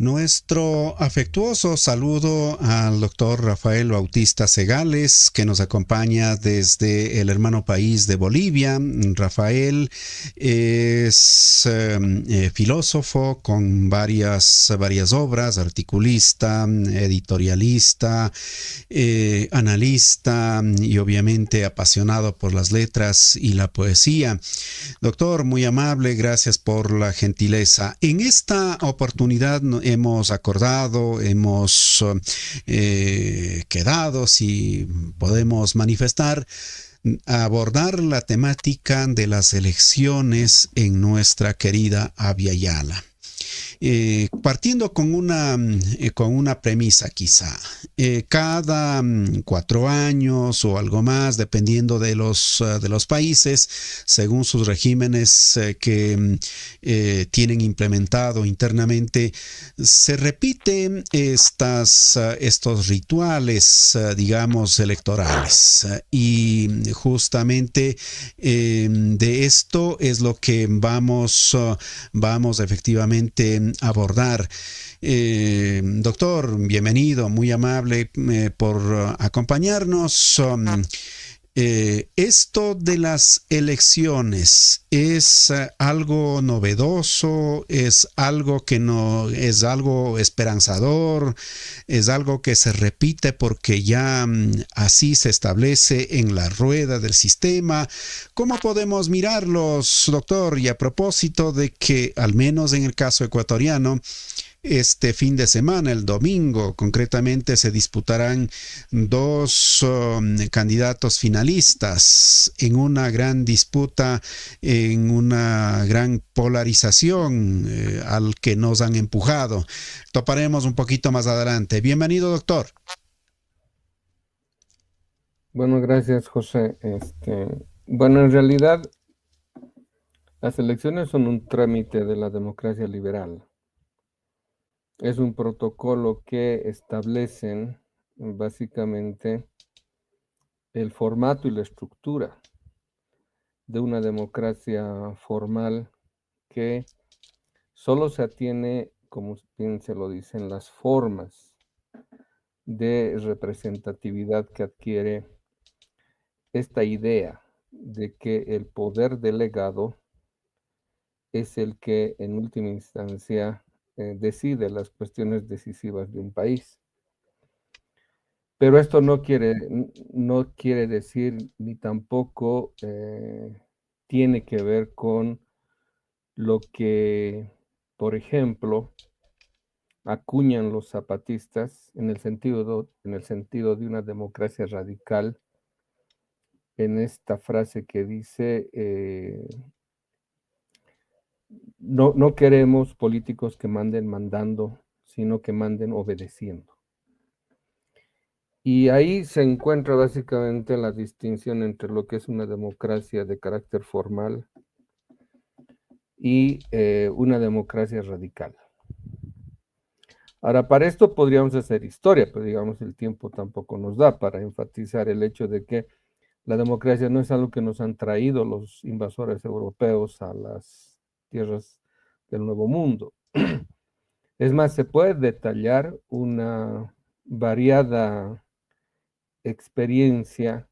Nuestro afectuoso saludo al doctor Rafael Bautista Segales, que nos acompaña desde el hermano país de Bolivia. Rafael es filósofo con varias obras, articulista, editorialista, analista y obviamente apasionado por las letras y la poesía. Doctor, muy amable, gracias por la gentileza. En esta oportunidad hemos acordado, hemos quedado, si podemos manifestar, abordar la temática de las elecciones en nuestra querida Abya Yala. Partiendo con una premisa quizá. Cada 4 años o algo más, dependiendo de los países, según sus regímenes que tienen implementado internamente, se repiten estos rituales, digamos, electorales. Y justamente de esto es lo que vamos efectivamente abordar. Doctor, bienvenido, muy amable por acompañarnos. Esto de las elecciones es algo novedoso, es algo que no es algo esperanzador, es algo que se repite porque ya así se establece en la rueda del sistema. ¿Cómo podemos mirarlos, doctor? Y a propósito de que, al menos en el caso ecuatoriano, este fin de semana, el domingo, concretamente, se disputarán dos candidatos finalistas en una gran disputa, en una gran polarización al que nos han empujado. Toparemos un poquito más adelante. Bienvenido, doctor. Bueno, gracias, José. Bueno, en realidad, las elecciones son un trámite de la democracia liberal. Es un protocolo que establecen básicamente el formato y la estructura de una democracia formal que solo se atiene, como bien se lo dicen, las formas de representatividad que adquiere esta idea de que el poder delegado es el que en última instancia decide las cuestiones decisivas de un país. Pero esto no quiere decir ni tampoco tiene que ver con lo que, por ejemplo, acuñan los zapatistas en el sentido de una democracia radical, en esta frase que dice, no queremos políticos que manden mandando, sino que manden obedeciendo. Y ahí se encuentra básicamente la distinción entre lo que es una democracia de carácter formal y una democracia radical. Ahora, para esto podríamos hacer historia, pero digamos el tiempo tampoco nos da para enfatizar el hecho de que la democracia no es algo que nos han traído los invasores europeos a las tierras del Nuevo Mundo. Es más, se puede detallar una variada experiencia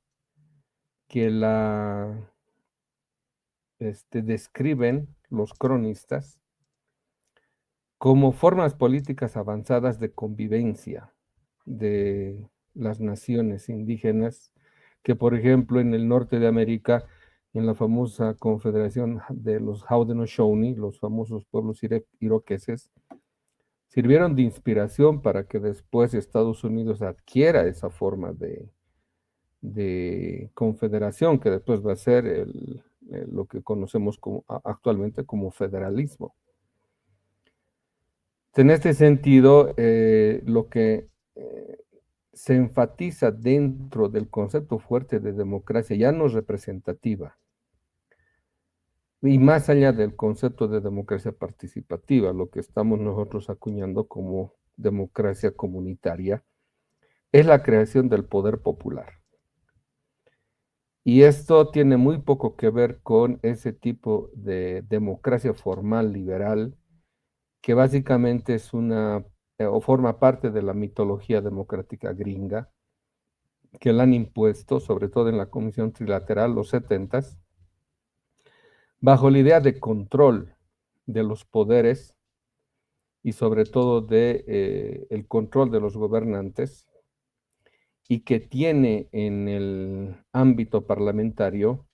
que la describen los cronistas como formas políticas avanzadas de convivencia de las naciones indígenas, que por ejemplo en el norte de América, en la famosa confederación de los Haudenosaunee, los famosos pueblos iroqueses, sirvieron de inspiración para que después Estados Unidos adquiera esa forma de confederación, que después va a ser lo que conocemos actualmente como federalismo. En este sentido, lo que se enfatiza dentro del concepto fuerte de democracia, ya no representativa, y más allá del concepto de democracia participativa, lo que estamos nosotros acuñando como democracia comunitaria, es la creación del poder popular. Y esto tiene muy poco que ver con ese tipo de democracia formal liberal que básicamente es o forma parte de la mitología democrática gringa, que la han impuesto, sobre todo en la Comisión Trilateral, los 70s, bajo la idea de control de los poderes y sobre todo de el control de los gobernantes, y que tiene en el ámbito parlamentario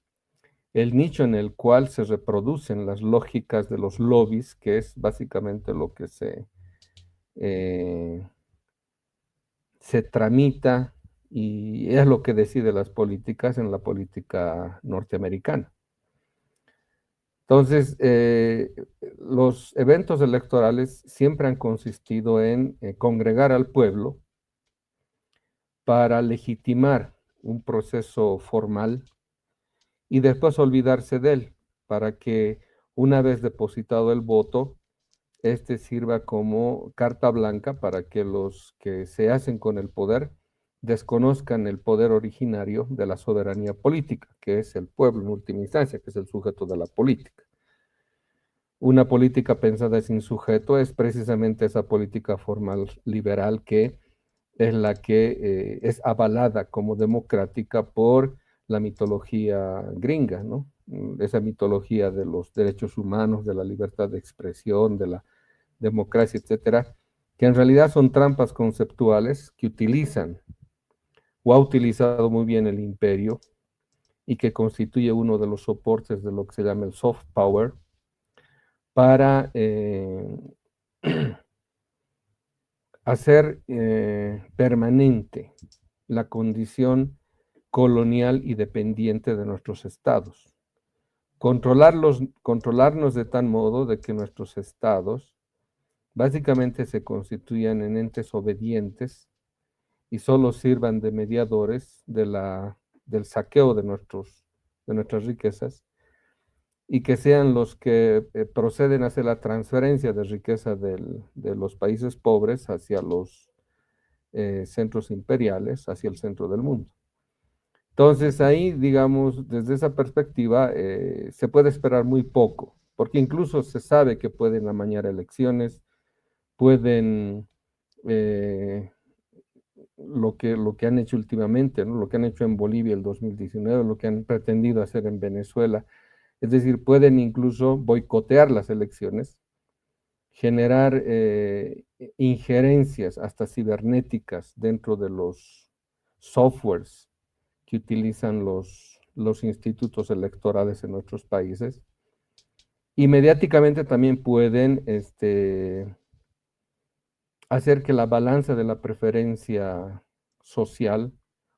el nicho en el cual se reproducen las lógicas de los lobbies, que es básicamente lo que se tramita y es lo que decide las políticas en la política norteamericana. Entonces, los eventos electorales siempre han consistido en congregar al pueblo para legitimar un proceso formal y después olvidarse de él, para que una vez depositado el voto, este sirva como carta blanca para que los que se hacen con el poder desconozcan el poder originario de la soberanía política, que es el pueblo en última instancia, que es el sujeto de la política. Una política pensada sin sujeto es precisamente esa política formal liberal que es la que es avalada como democrática por la mitología gringa, ¿no? Esa mitología de los derechos humanos, de la libertad de expresión, de la democracia, etcétera, que en realidad son trampas conceptuales que utilizan o ha utilizado muy bien el imperio y que constituye uno de los soportes de lo que se llama el soft power para hacer permanente la condición colonial y dependiente de nuestros estados. Controlarnos de tal modo de que nuestros estados básicamente se constituyan en entes obedientes y solo sirvan de mediadores del saqueo de nuestras riquezas, y que sean los que proceden a hacer la transferencia de riqueza de los países pobres hacia los centros imperiales, hacia el centro del mundo. Entonces ahí, digamos, desde esa perspectiva, se puede esperar muy poco, porque incluso se sabe que pueden amañar elecciones, pueden lo que han hecho últimamente, ¿no? Lo que han hecho en Bolivia el 2019, lo que han pretendido hacer en Venezuela. Es decir, pueden incluso boicotear las elecciones, generar injerencias hasta cibernéticas dentro de los softwares que utilizan los institutos electorales en nuestros países. Y mediáticamente también pueden hacer que la balanza de la preferencia social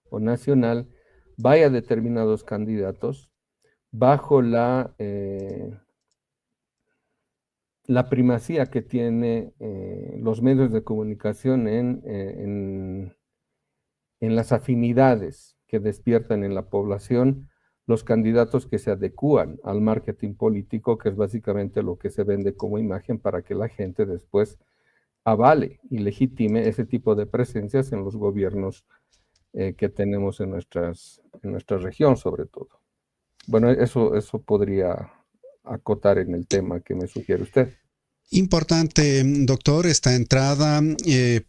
o nacional vaya a determinados candidatos bajo la primacía que tiene los medios de comunicación en las afinidades que despiertan en la población los candidatos que se adecúan al marketing político, que es básicamente lo que se vende como imagen para que la gente después avale y legitime ese tipo de presencias en los gobiernos que tenemos en nuestra región, sobre todo. Bueno, eso podría acotar en el tema que me sugiere usted. Importante, doctor, esta entrada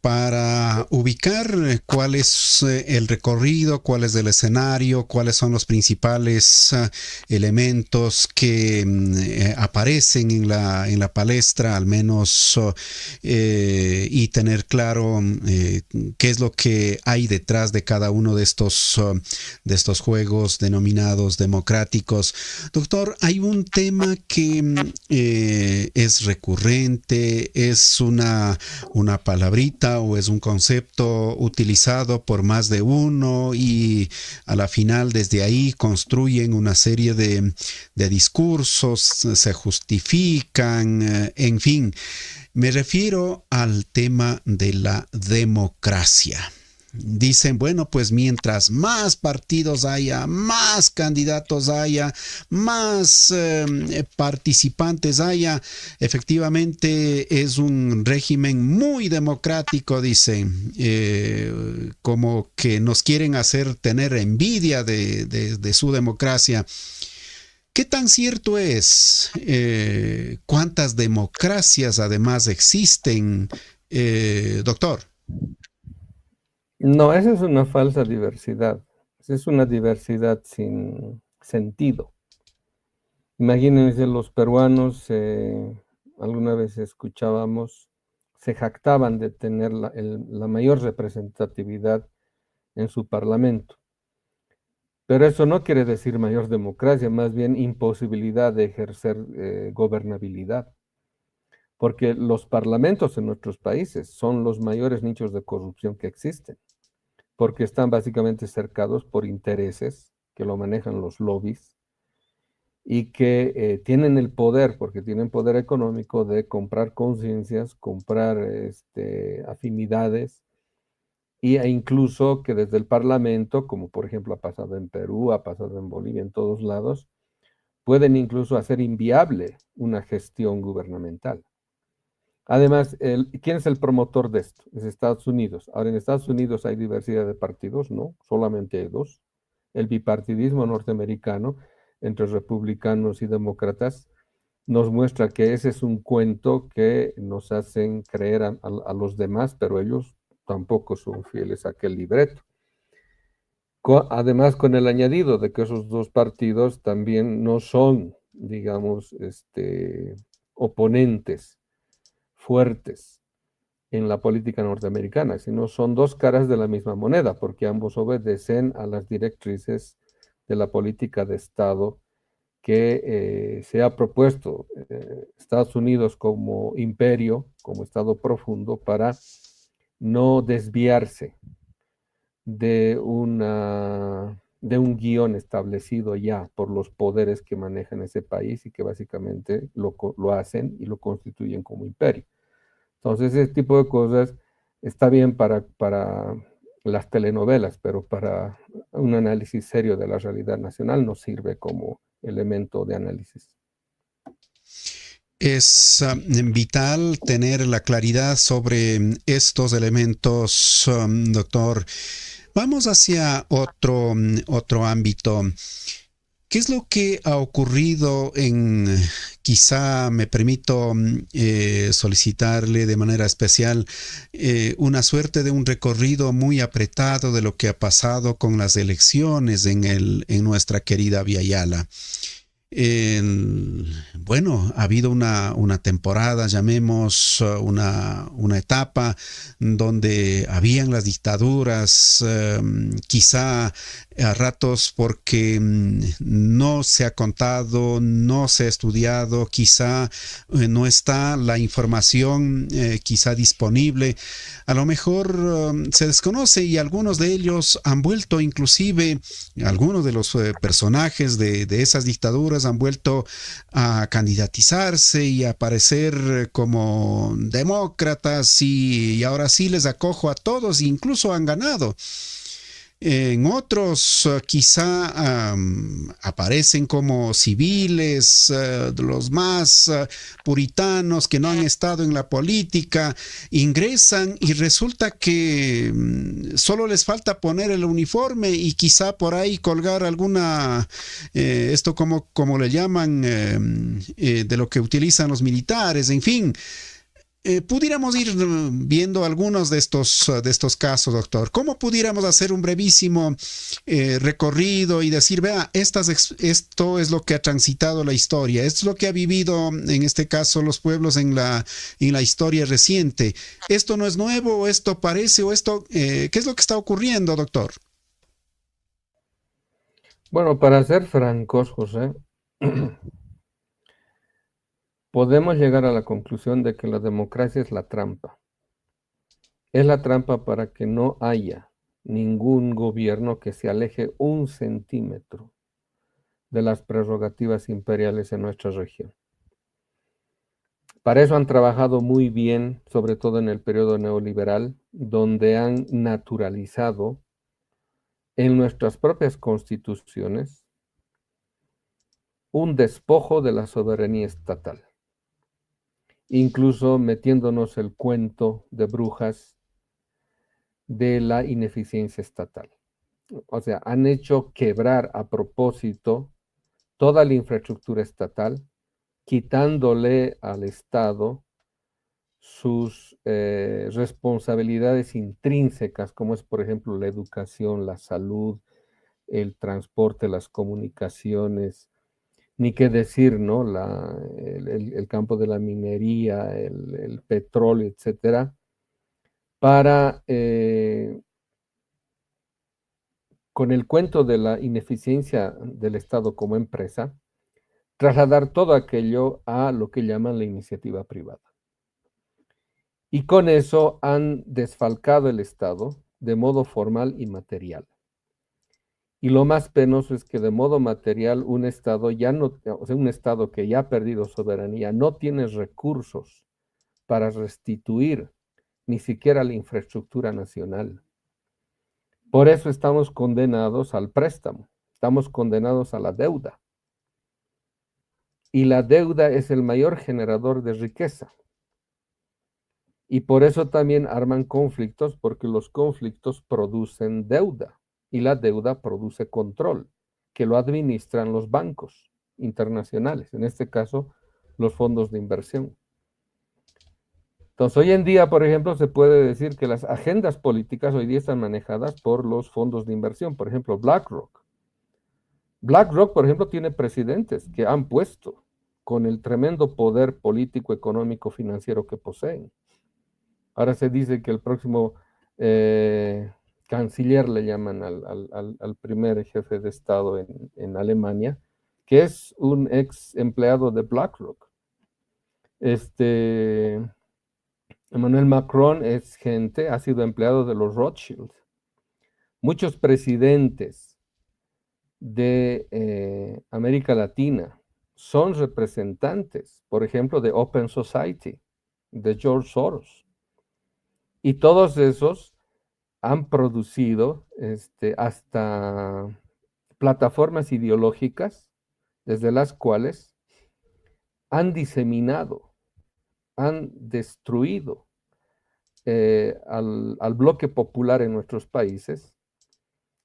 para ubicar cuál es el recorrido, cuál es el escenario, cuáles son los principales elementos que aparecen en la palestra, al menos, y tener claro qué es lo que hay detrás de cada uno de estos juegos denominados democráticos. Doctor, hay un tema que es recurrente. Es una palabrita o es un concepto utilizado por más de uno y a la final desde ahí construyen una serie de discursos, se justifican, en fin. Me refiero al tema de la democracia. Dicen, bueno, pues mientras más partidos haya, más candidatos haya, más participantes haya, efectivamente es un régimen muy democrático, dicen, como que nos quieren hacer tener envidia de su democracia. ¿Qué tan cierto es? ¿Cuántas democracias además existen, doctor? No, esa es una falsa diversidad. Esa es una diversidad sin sentido. Imagínense los peruanos, alguna vez escuchábamos, se jactaban de tener la mayor representatividad en su parlamento. Pero eso no quiere decir mayor democracia, más bien imposibilidad de ejercer gobernabilidad, porque los parlamentos en nuestros países son los mayores nichos de corrupción que existen, porque están básicamente cercados por intereses que lo manejan los lobbies y que tienen el poder, porque tienen poder económico de comprar conciencias, comprar afinidades, e incluso que desde el Parlamento, como por ejemplo ha pasado en Perú, ha pasado en Bolivia, en todos lados, pueden incluso hacer inviable una gestión gubernamental. Además, ¿quién es el promotor de esto? Es Estados Unidos. Ahora, en Estados Unidos hay diversidad de partidos, ¿no? Solamente hay dos. El bipartidismo norteamericano entre republicanos y demócratas nos muestra que ese es un cuento que nos hacen creer a los demás, pero ellos tampoco son fieles a aquel libreto. Además, con el añadido de que esos dos partidos también no son, digamos, oponentes fuertes en la política norteamericana, sino son dos caras de la misma moneda, porque ambos obedecen a las directrices de la política de Estado que se ha propuesto Estados Unidos como imperio, como Estado profundo, para no desviarse de un guión establecido ya por los poderes que manejan ese país y que básicamente lo hacen y lo constituyen como imperio. Entonces, ese tipo de cosas está bien para las telenovelas, pero para un análisis serio de la realidad nacional no sirve como elemento de análisis. Es vital tener la claridad sobre estos elementos, doctor. Vamos hacia otro ámbito. ¿Qué es lo que ha ocurrido quizá me permito solicitarle de manera especial una suerte de un recorrido muy apretado de lo que ha pasado con las elecciones en nuestra querida Via Yala? Bueno, ha habido una temporada, llamemos una etapa donde habían las dictaduras, quizá a ratos porque no se ha contado, no se ha estudiado, quizá no está la información quizá disponible, a lo mejor se desconoce y algunos de ellos han vuelto inclusive, algunos de los personajes de esas dictaduras han vuelto a candidatizarse y a aparecer como demócratas y ahora sí les acojo a todos, incluso han ganado. En otros quizá aparecen como civiles, los más puritanos que no han estado en la política, ingresan y resulta que solo les falta poner el uniforme y quizá por ahí colgar alguna, esto como le llaman, de lo que utilizan los militares, en fin. Pudiéramos ir viendo algunos de estos casos, doctor. ¿Cómo pudiéramos hacer un brevísimo recorrido y decir, vea, esto es lo que ha transitado la historia, esto es lo que ha vivido, en este caso, los pueblos en la historia reciente? ¿Esto no es nuevo, o esto parece, o esto, qué es lo que está ocurriendo, doctor? Bueno, para ser francos, José, podemos llegar a la conclusión de que la democracia es la trampa. Es la trampa para que no haya ningún gobierno que se aleje un centímetro de las prerrogativas imperiales en nuestra región. Para eso han trabajado muy bien, sobre todo en el periodo neoliberal, donde han naturalizado en nuestras propias constituciones un despojo de la soberanía estatal, incluso metiéndonos el cuento de brujas de la ineficiencia estatal. O sea, han hecho quebrar a propósito toda la infraestructura estatal, quitándole al Estado sus responsabilidades intrínsecas, como es, por ejemplo, la educación, la salud, el transporte, las comunicaciones, ni qué decir, ¿no? El campo de la minería, el petróleo, etcétera, para, con el cuento de la ineficiencia del Estado como empresa, trasladar todo aquello a lo que llaman la iniciativa privada. Y con eso han desfalcado el Estado de modo formal y material. Y lo más penoso es que de modo material un Estado ya no, o sea, un Estado que ya ha perdido soberanía, no tiene recursos para restituir ni siquiera la infraestructura nacional. Por eso estamos condenados al préstamo, estamos condenados a la deuda. Y la deuda es el mayor generador de riqueza. Y por eso también arman conflictos, porque los conflictos producen deuda y la deuda produce control, que lo administran los bancos internacionales, en este caso los fondos de inversión. Entonces, hoy en día, por ejemplo, se puede decir que las agendas políticas hoy día están manejadas por los fondos de inversión, por ejemplo, BlackRock. BlackRock, por ejemplo, tiene presidentes que han puesto con el tremendo poder político, económico, financiero que poseen. Ahora se dice que el próximo canciller, le llaman al primer jefe de Estado en Alemania, que es un ex empleado de BlackRock. Emmanuel Macron es gente, ha sido empleado de los Rothschild. Muchos presidentes de América Latina son representantes, por ejemplo, de Open Society, de George Soros. Y todos esos han producido hasta plataformas ideológicas desde las cuales han diseminado, han destruido al bloque popular en nuestros países,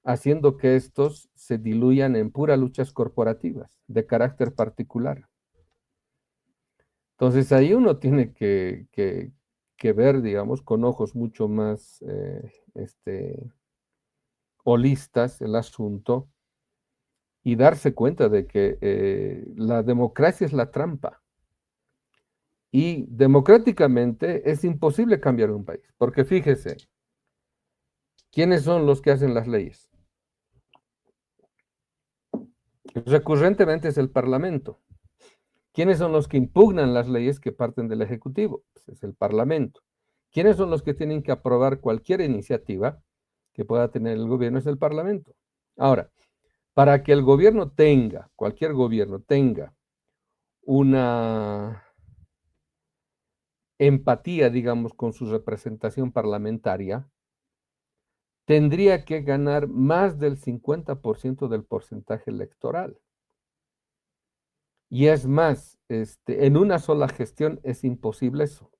haciendo que estos se diluyan en puras luchas corporativas de carácter particular. Entonces ahí uno tiene que ver, digamos, con ojos mucho más holistas el asunto y darse cuenta de que la democracia es la trampa. Y democráticamente es imposible cambiar un país, porque fíjese, ¿quiénes son los que hacen las leyes? Recurrentemente es el Parlamento. ¿Quiénes son los que impugnan las leyes que parten del Ejecutivo? Pues es el Parlamento. ¿Quiénes son los que tienen que aprobar cualquier iniciativa que pueda tener el gobierno? Es el Parlamento. Ahora, para que el gobierno tenga, cualquier gobierno tenga una empatía, digamos, con su representación parlamentaria, tendría que ganar más del 50% del porcentaje electoral. Y es más, en una sola gestión es imposible eso.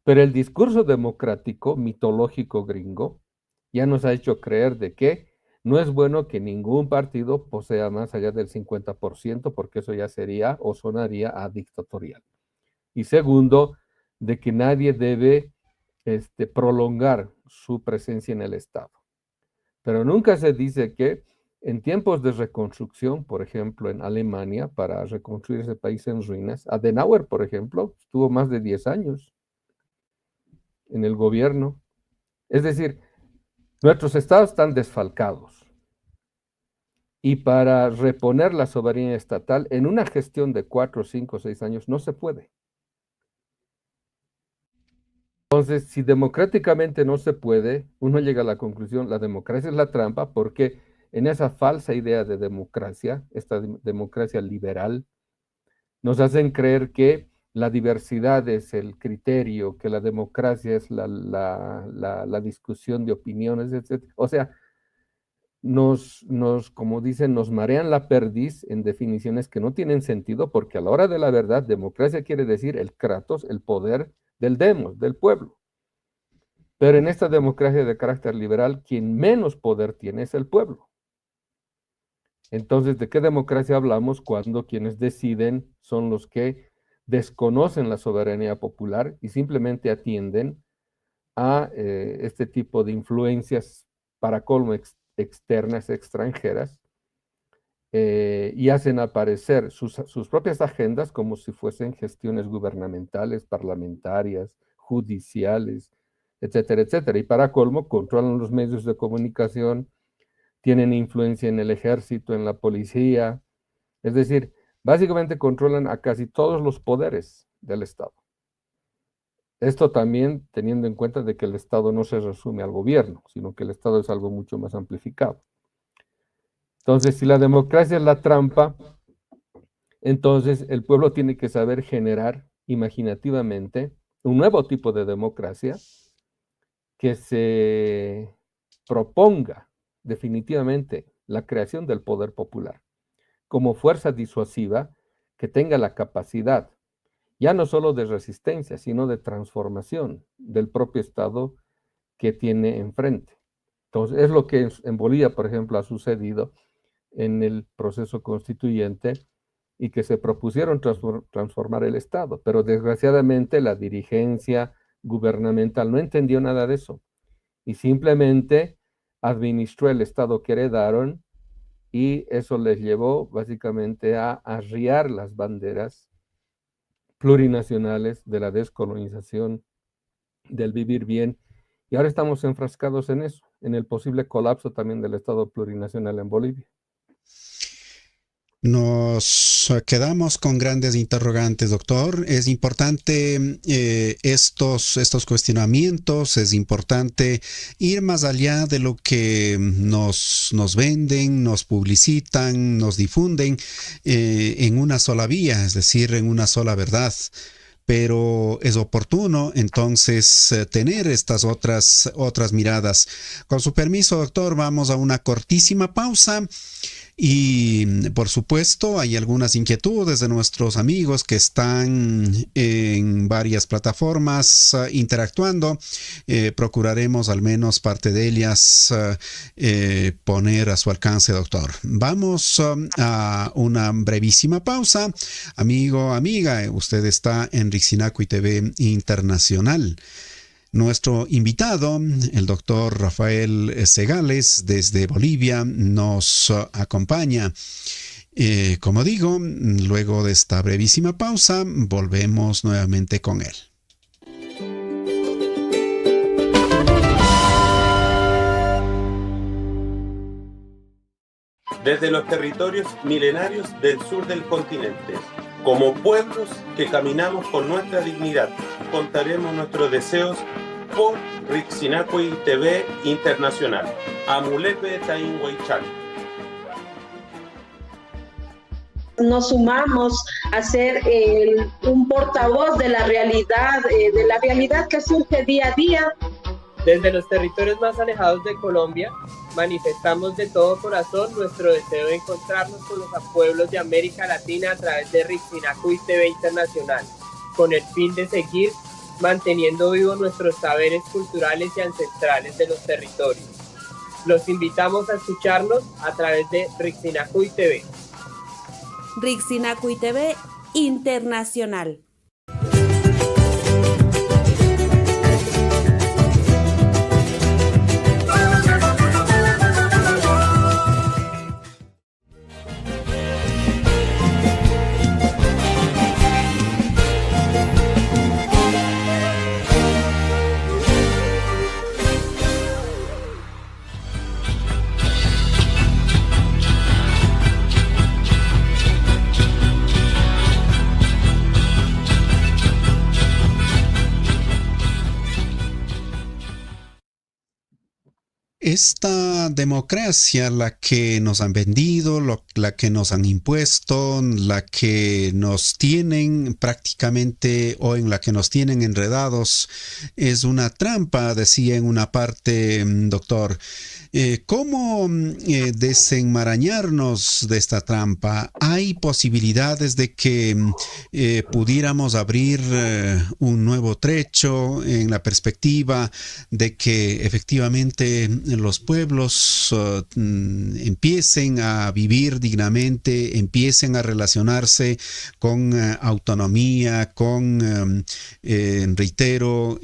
Pero el discurso democrático, mitológico gringo, ya nos ha hecho creer de que no es bueno que ningún partido posea más allá del 50%, porque eso ya sería o sonaría a dictatorial. Y segundo, de que nadie debe prolongar su presencia en el Estado. Pero nunca se dice que en tiempos de reconstrucción, por ejemplo, en Alemania, para reconstruir ese país en ruinas, Adenauer, por ejemplo, estuvo más de 10 años en el gobierno. Es decir, nuestros estados están desfalcados. Y para reponer la soberanía estatal en una gestión de 4, 5, 6 años no se puede. Entonces, si democráticamente no se puede, uno llega a la conclusión, la democracia es la trampa, porque en esa falsa idea de democracia, esta democracia liberal, nos hacen creer que la diversidad es el criterio, que la democracia es la discusión de opiniones, etc. O sea, como dicen, nos marean la perdiz en definiciones que no tienen sentido, porque a la hora de la verdad, democracia quiere decir el kratos, el poder del demos, del pueblo. Pero en esta democracia de carácter liberal, quien menos poder tiene es el pueblo. Entonces, ¿de qué democracia hablamos cuando quienes deciden son los que desconocen la soberanía popular y simplemente atienden a este tipo de influencias para colmo externas, extranjeras, y hacen aparecer sus propias agendas como si fuesen gestiones gubernamentales, parlamentarias, judiciales, etcétera, etcétera. Y para colmo, controlan los medios de comunicación, tienen influencia en el ejército, en la policía, es decir, básicamente controlan a casi todos los poderes del Estado. Esto también teniendo en cuenta de que el Estado no se resume al gobierno, sino que el Estado es algo mucho más amplificado. Entonces, si la democracia es la trampa, entonces el pueblo tiene que saber generar imaginativamente un nuevo tipo de democracia que se proponga definitivamente la creación del poder popular como fuerza disuasiva que tenga la capacidad ya no solo de resistencia, sino de transformación del propio Estado que tiene enfrente. Entonces, es lo que en Bolivia, por ejemplo, ha sucedido en el proceso constituyente y que se propusieron transformar el Estado, pero desgraciadamente la dirigencia gubernamental no entendió nada de eso y simplemente administró el Estado que heredaron y eso les llevó básicamente a arriar las banderas plurinacionales de la descolonización, del vivir bien, y ahora estamos enfrascados en eso, en el posible colapso también del Estado plurinacional en Bolivia. Nos quedamos con grandes interrogantes, doctor. Es importante estos cuestionamientos, es importante ir más allá de lo que nos venden, nos publicitan, nos difunden en una sola vía, es decir, en una sola verdad. Pero es oportuno entonces tener estas otras miradas. Con su permiso, doctor, vamos a una cortísima pausa. Y por supuesto hay algunas inquietudes de nuestros amigos que están en varias plataformas interactuando. Procuraremos al menos parte de ellas poner a su alcance, doctor. Vamos a una brevísima pausa. Amigo, amiga, usted está en Rixinacuy TV Internacional. Nuestro invitado, el doctor Rafael Segales, desde Bolivia, nos acompaña. Como digo, luego de esta brevísima pausa, volvemos nuevamente con él. Desde los territorios milenarios del sur del continente, como pueblos que caminamos con nuestra dignidad, contaremos nuestros deseos por Rixinacuy TV Internacional. Amulepe Tainhuaychal. Nos sumamos a ser un portavoz de la realidad que surge día a día. Desde los territorios más alejados de Colombia, manifestamos de todo corazón nuestro deseo de encontrarnos con los pueblos de América Latina a través de Rixinacuy TV Internacional, con el fin de seguir manteniendo vivos nuestros saberes culturales y ancestrales de los territorios. Los invitamos a escucharnos a través de Rixinacuy TV. Rixinacuy TV Internacional. Esta democracia, la que nos han vendido, la que nos han impuesto, la que nos tienen prácticamente o en la que nos tienen enredados, es una trampa, decía en una parte, doctor. ¿Cómo desenmarañarnos de esta trampa? ¿Hay posibilidades de que pudiéramos abrir un nuevo trecho en la perspectiva de que efectivamente los pueblos empiecen a vivir dignamente, empiecen a relacionarse con autonomía, con, reitero,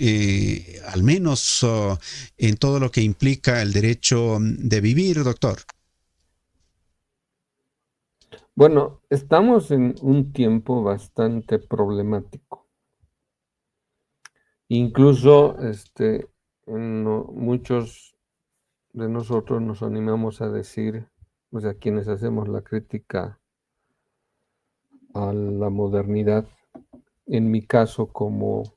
al menos en todo lo que implica el derecho de vivir, doctor. Bueno, estamos en un tiempo bastante problemático. Incluso muchos de nosotros nos animamos a decir, o sea, quienes hacemos la crítica a la modernidad, en mi caso como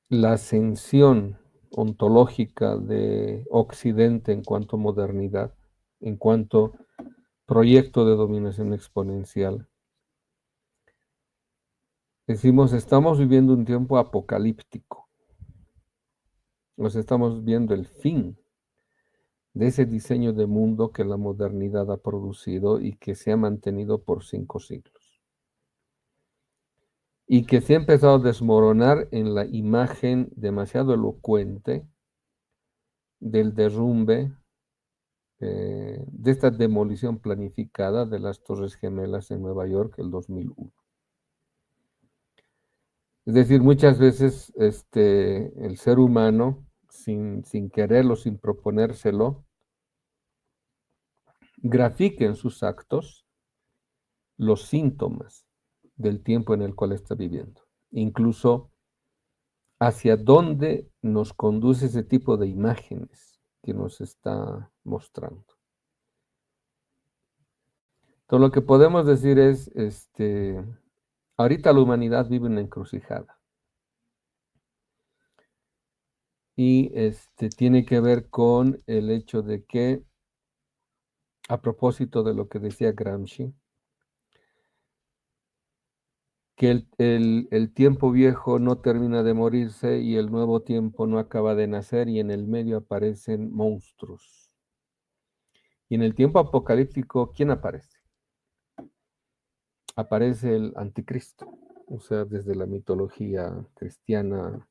la ascensión ontológica de Occidente en cuanto a modernidad, en cuanto proyecto de dominación exponencial. Decimos, estamos viviendo un tiempo apocalíptico. Nos estamos viendo el fin de ese diseño de mundo que la modernidad ha producido y que se ha mantenido por 5 siglos. Y que se ha empezado a desmoronar en la imagen demasiado elocuente del derrumbe, de esta demolición planificada de las Torres Gemelas en Nueva York el 2001. Es decir, muchas veces el ser humano, sin quererlo, sin proponérselo, grafica en sus actos los síntomas del tiempo en el cual está viviendo. Incluso hacia dónde nos conduce ese tipo de imágenes que nos está mostrando. Entonces, lo que podemos decir es, ahorita la humanidad vive una encrucijada. Y tiene que ver con el hecho de que, a propósito de lo que decía Gramsci, que el tiempo viejo no termina de morirse y el nuevo tiempo no acaba de nacer y en el medio aparecen monstruos. Y en el tiempo apocalíptico, ¿quién aparece? Aparece el anticristo, o sea, desde la mitología cristiana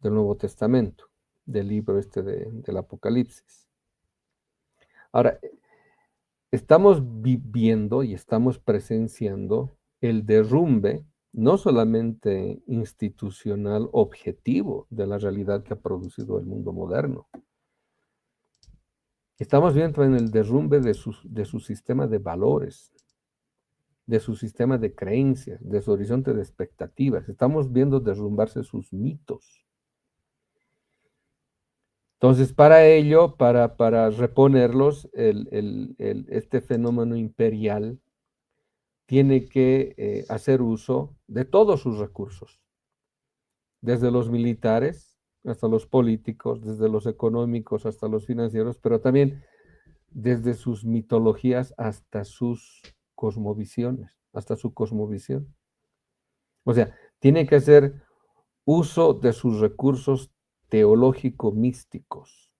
del Nuevo Testamento, del libro del Apocalipsis. Ahora, estamos viviendo y estamos presenciando el derrumbe, no solamente institucional objetivo de la realidad que ha producido el mundo moderno. Estamos viendo en el derrumbe de su sistema de valores, de su sistema de creencias, de su horizonte de expectativas. Estamos viendo derrumbarse sus mitos. Entonces, para ello, para reponerlos, este fenómeno imperial tiene que hacer uso de todos sus recursos, desde los militares hasta los políticos, desde los económicos hasta los financieros, pero también desde sus mitologías hasta sus cosmovisiones, hasta su cosmovisión. O sea, tiene que hacer uso de sus recursos teológico-místicos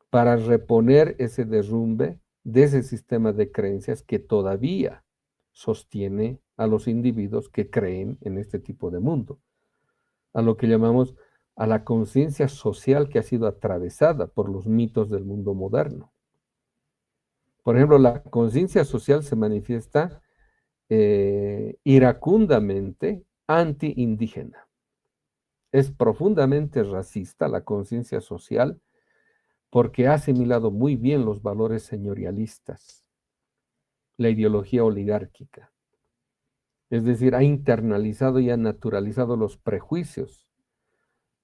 para reponer ese derrumbe de ese sistema de creencias que todavía sostiene a los individuos que creen en este tipo de mundo, a lo que llamamos a la conciencia social que ha sido atravesada por los mitos del mundo moderno. Por ejemplo, la conciencia social se manifiesta iracundamente anti-indígena. Es profundamente racista la conciencia social porque ha asimilado muy bien los valores señorialistas, la ideología oligárquica. Es decir, ha internalizado y ha naturalizado los prejuicios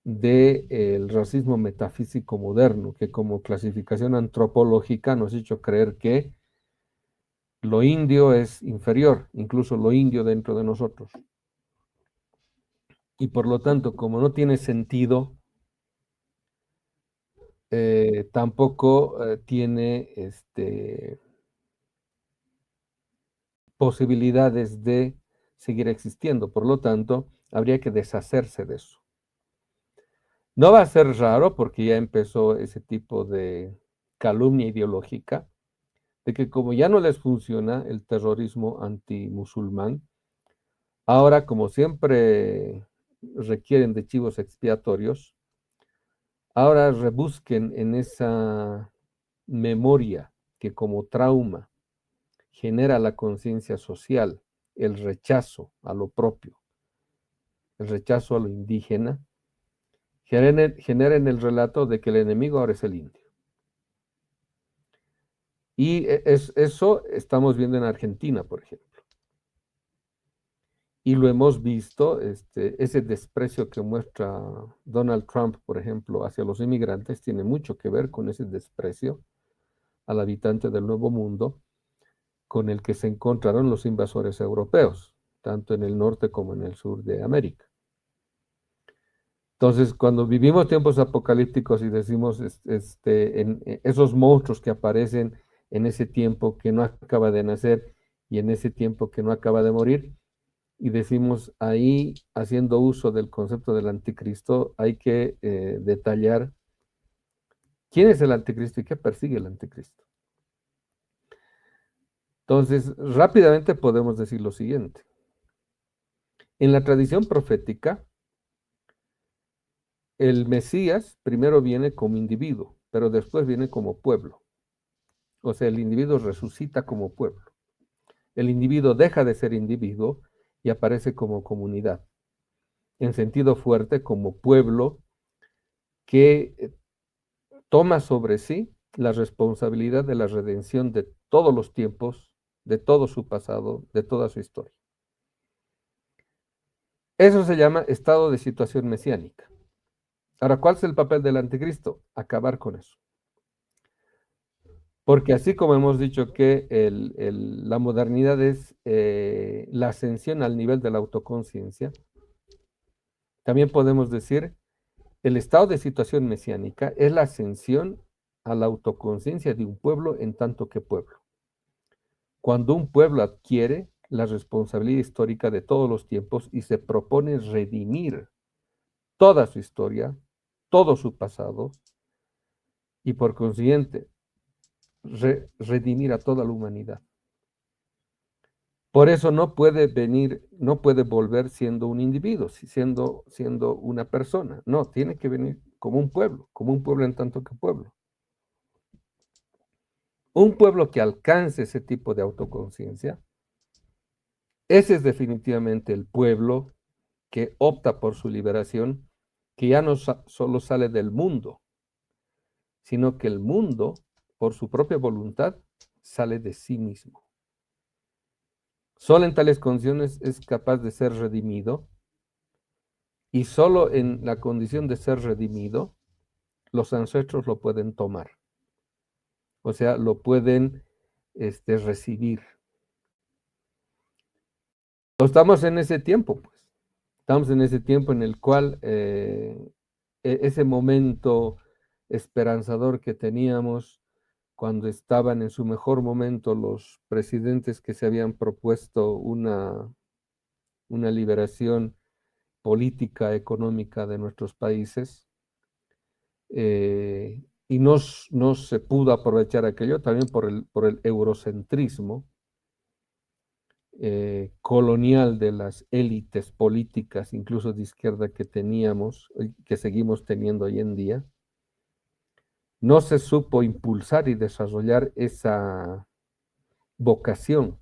del racismo metafísico moderno, que como clasificación antropológica nos ha hecho creer que lo indio es inferior, incluso lo indio dentro de nosotros. Y por lo tanto, como no tiene sentido, tampoco tiene posibilidades de seguir existiendo. Por lo tanto, habría que deshacerse de eso. No va a ser raro porque ya empezó ese tipo de calumnia ideológica, de que como ya no les funciona el terrorismo antimusulmán, ahora como siempre requieren de chivos expiatorios, ahora rebusquen en esa memoria que como trauma genera la conciencia social, el rechazo a lo propio, el rechazo a lo indígena, generen el relato de que el enemigo ahora es el indio. Y eso estamos viendo en Argentina, por ejemplo. Y lo hemos visto, ese desprecio que muestra Donald Trump, por ejemplo, hacia los inmigrantes, tiene mucho que ver con ese desprecio al habitante del Nuevo Mundo con el que se encontraron los invasores europeos, tanto en el norte como en el sur de América. Entonces, cuando vivimos tiempos apocalípticos y decimos esos monstruos que aparecen en ese tiempo que no acaba de nacer y en ese tiempo que no acaba de morir, y decimos ahí, haciendo uso del concepto del anticristo, hay que detallar quién es el anticristo y qué persigue el anticristo. Entonces, rápidamente podemos decir lo siguiente. En la tradición profética, el Mesías primero viene como individuo, pero después viene como pueblo. O sea, el individuo resucita como pueblo. El individuo deja de ser individuo y aparece como comunidad, en sentido fuerte, como pueblo que toma sobre sí la responsabilidad de la redención de todos los tiempos, de todo su pasado, de toda su historia. Eso se llama estado de situación mesiánica. Ahora, ¿cuál es el papel del anticristo? Acabar con eso. Porque así como hemos dicho que la modernidad es la ascensión al nivel de la autoconciencia, también podemos decir el estado de situación mesiánica es la ascensión a la autoconciencia de un pueblo en tanto que pueblo. Cuando un pueblo adquiere la responsabilidad histórica de todos los tiempos y se propone redimir toda su historia, todo su pasado, y por consiguiente, redimir a toda la humanidad. Por eso no puede volver siendo un individuo, siendo una persona. No, tiene que venir como un pueblo en tanto que pueblo. Un pueblo que alcance ese tipo de autoconciencia, ese es definitivamente el pueblo que opta por su liberación, que ya no solo sale del mundo, sino que el mundo, por su propia voluntad, sale de sí mismo. Solo en tales condiciones es capaz de ser redimido, y solo en la condición de ser redimido, los ancestros lo pueden tomar. O sea, lo pueden recibir. Estamos en ese tiempo, pues. Estamos en ese tiempo en el cual ese momento esperanzador que teníamos cuando estaban en su mejor momento los presidentes que se habían propuesto una liberación política, económica de nuestros países, y no se pudo aprovechar aquello también por el eurocentrismo colonial de las élites políticas, incluso de izquierda, que teníamos, que seguimos teniendo hoy en día. No se supo impulsar y desarrollar esa vocación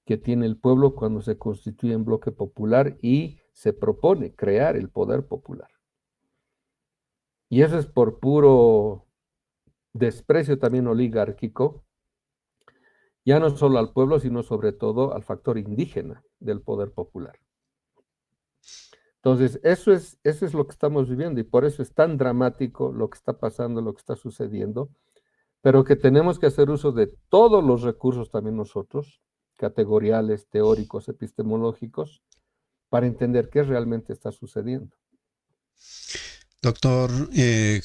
que tiene el pueblo cuando se constituye en bloque popular y se propone crear el poder popular. Y eso es por puro desprecio también oligárquico, ya no solo al pueblo, sino sobre todo al factor indígena del poder popular. Entonces, eso es lo que estamos viviendo, y por eso es tan dramático lo que está pasando, lo que está sucediendo, pero que tenemos que hacer uso de todos los recursos también nosotros, categoriales, teóricos, epistemológicos, para entender qué realmente está sucediendo. Doctor,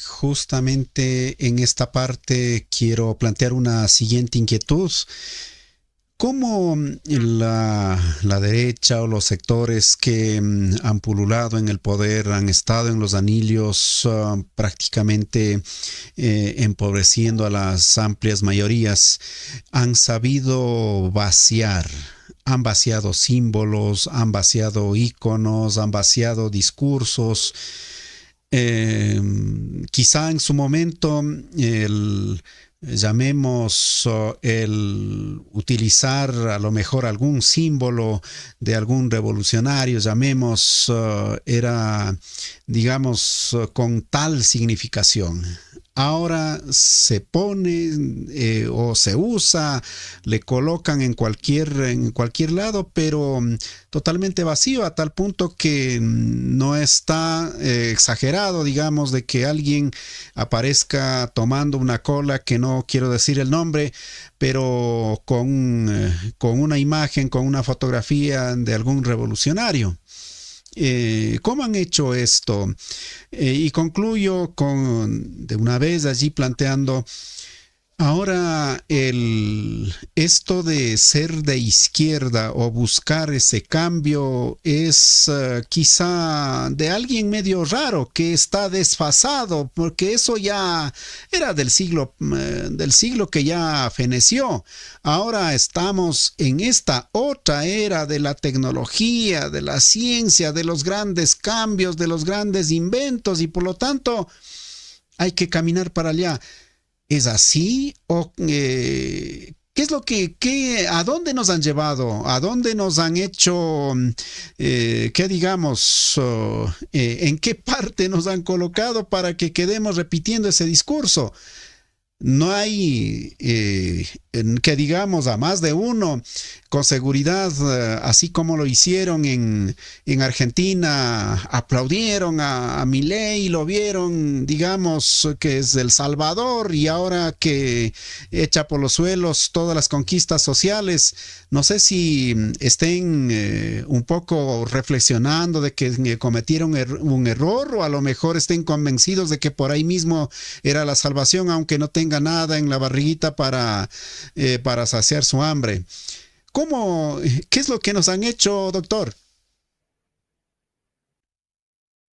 justamente en esta parte quiero plantear una siguiente inquietud. ¿Cómo la derecha o los sectores que han pululado en el poder, han estado en los anillos, prácticamente empobreciendo a las amplias mayorías, han sabido vaciar? Han vaciado símbolos, han vaciado íconos, han vaciado discursos, Quizá en su momento llamemos el utilizar a lo mejor algún símbolo de algún revolucionario, llamemos, era, digamos, con tal significación. Ahora se pone o se usa, le colocan en cualquier lado, pero totalmente vacío, a tal punto que no está exagerado, digamos, de que alguien aparezca tomando una cola, que no quiero decir el nombre, pero con una imagen, con una fotografía de algún revolucionario. ¿Cómo han hecho esto? Y concluyo de una vez allí planteando, ahora esto de ser de izquierda o buscar ese cambio es quizá de alguien medio raro que está desfasado, porque eso ya era del siglo que ya feneció. Ahora estamos en esta otra era de la tecnología, de la ciencia, de los grandes cambios, de los grandes inventos, y por lo tanto hay que caminar para allá. ¿Es así? ¿O qué es lo a dónde nos han llevado? ¿A dónde nos han hecho, qué digamos, en qué parte nos han colocado para que quedemos repitiendo ese discurso? No hay, que digamos, a más de uno, con seguridad, así como lo hicieron en Argentina, aplaudieron a Milei, lo vieron, digamos, que es El Salvador, y ahora que echa por los suelos todas las conquistas sociales. No sé si estén un poco reflexionando de que cometieron un error, o a lo mejor estén convencidos de que por ahí mismo era la salvación, aunque no tenga nada en la barriguita para saciar su hambre. ¿Qué es lo que nos han hecho, doctor?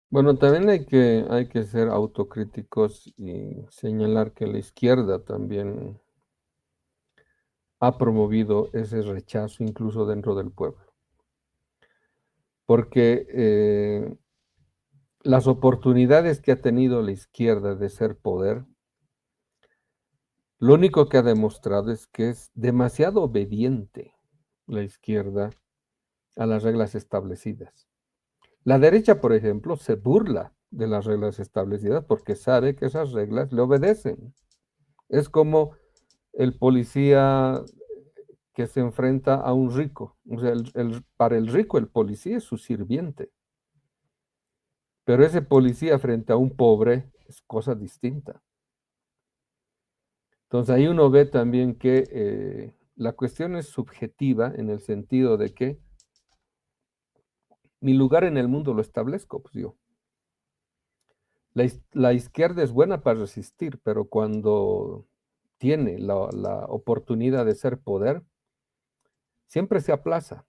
Bueno, también hay que ser autocríticos y señalar que la izquierda también ha promovido ese rechazo incluso dentro del pueblo. Porque las oportunidades que ha tenido la izquierda de ser poder, lo único que ha demostrado es que es demasiado obediente la izquierda a las reglas establecidas. La derecha, por ejemplo, se burla de las reglas establecidas porque sabe que esas reglas le obedecen. Es como el policía que se enfrenta a un rico. O sea, para el rico el policía es su sirviente. Pero ese policía frente a un pobre es cosa distinta. Entonces ahí uno ve también que la cuestión es subjetiva en el sentido de que mi lugar en el mundo lo establezco, pues yo. La izquierda es buena para resistir, pero cuando tiene la oportunidad de ser poder, siempre se aplaza.